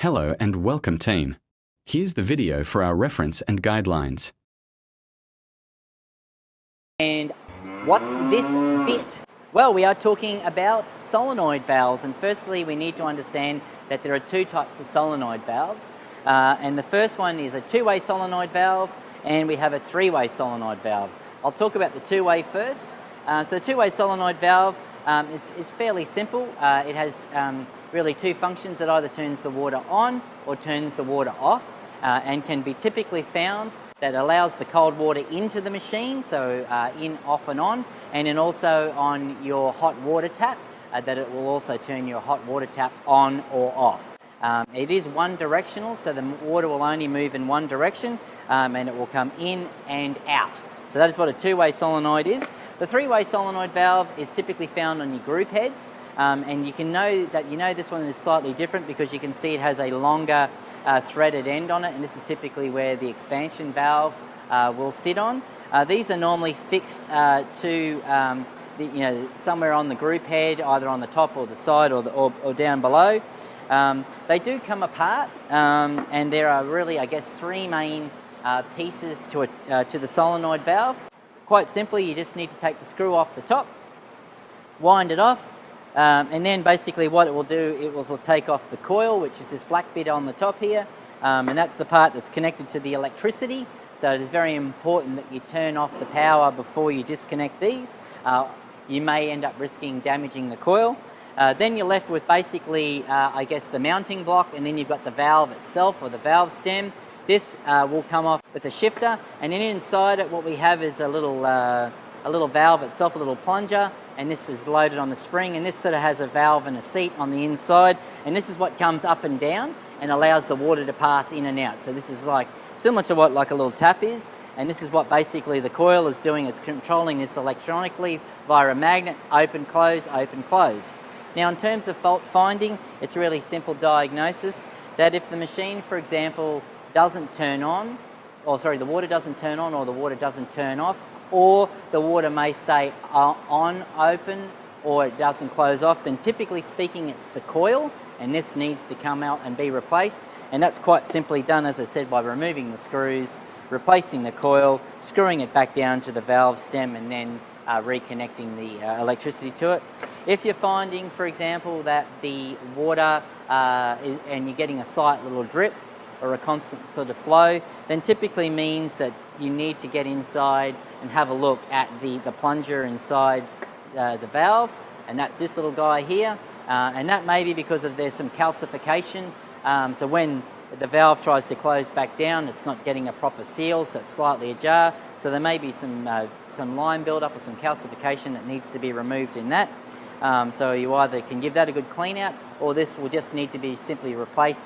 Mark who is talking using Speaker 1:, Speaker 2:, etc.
Speaker 1: Hello and welcome, team. Here's the video for our reference and guidelines.
Speaker 2: And what's this bit? Well, we are talking about solenoid valves, and firstly we need to understand that there are two types of solenoid valves, and the first one is a two-way solenoid valve, and we have a three-way solenoid valve. I'll talk about the two-way first. So the two-way solenoid valve is fairly simple. It has really two functions. That either turns the water on or turns the water off, and can be typically found that allows the cold water into the machine, so in, off and on, and then also on your hot water tap, that it will also turn your hot water tap on or off. It is one directional, so the water will only move in one direction, and it will come in and out. So that is what a two-way solenoid is. The three-way solenoid valve is typically found on your group heads, and you can know that this one is slightly different because you can see it has a longer threaded end on it, and this is typically where the expansion valve will sit on. These are normally fixed to somewhere on the group head, either on the top or the side or down below. They do come apart, and there are really, I guess, three main pieces to the solenoid valve. Quite simply, you just need to take the screw off the top, wind it off, and then basically what it will do, it will take off the coil, which is this black bit on the top here, and that's the part that's connected to the electricity. So it is very important that you turn off the power before you disconnect these. You may end up risking damaging the coil. Then you're left with basically, I guess, the mounting block, and then you've got the valve itself, or the valve stem. This will come off with a shifter, and then inside it what we have is a little valve itself, a little plunger, and this is loaded on the spring, and this sort of has a valve and a seat on the inside, and this is what comes up and down and allows the water to pass in and out. So this is like similar to what like a little tap is, and this is what basically the coil is doing. It's controlling this electronically via a magnet, open, close, open, close. Now in terms of fault finding, it's a really simple diagnosis that if the machine, for example, doesn't turn on, the water doesn't turn on, or the water doesn't turn off, or the water may stay on, open, or it doesn't close off, then typically speaking it's the coil, and this needs to come out and be replaced. And that's quite simply done, as I said, by removing the screws, replacing the coil, screwing it back down to the valve stem, and then reconnecting the electricity to it. If you're finding, for example, that the water and you're getting a slight little drip or a constant sort of flow, then typically means that you need to get inside and have a look at the plunger inside the valve, and that's this little guy here, and that may be because there's some calcification, so when the valve tries to close back down, it's not getting a proper seal, so it's slightly ajar, so there may be some lime buildup or some calcification that needs to be removed in that. So you either can give that a good clean out, or this will just need to be simply replaced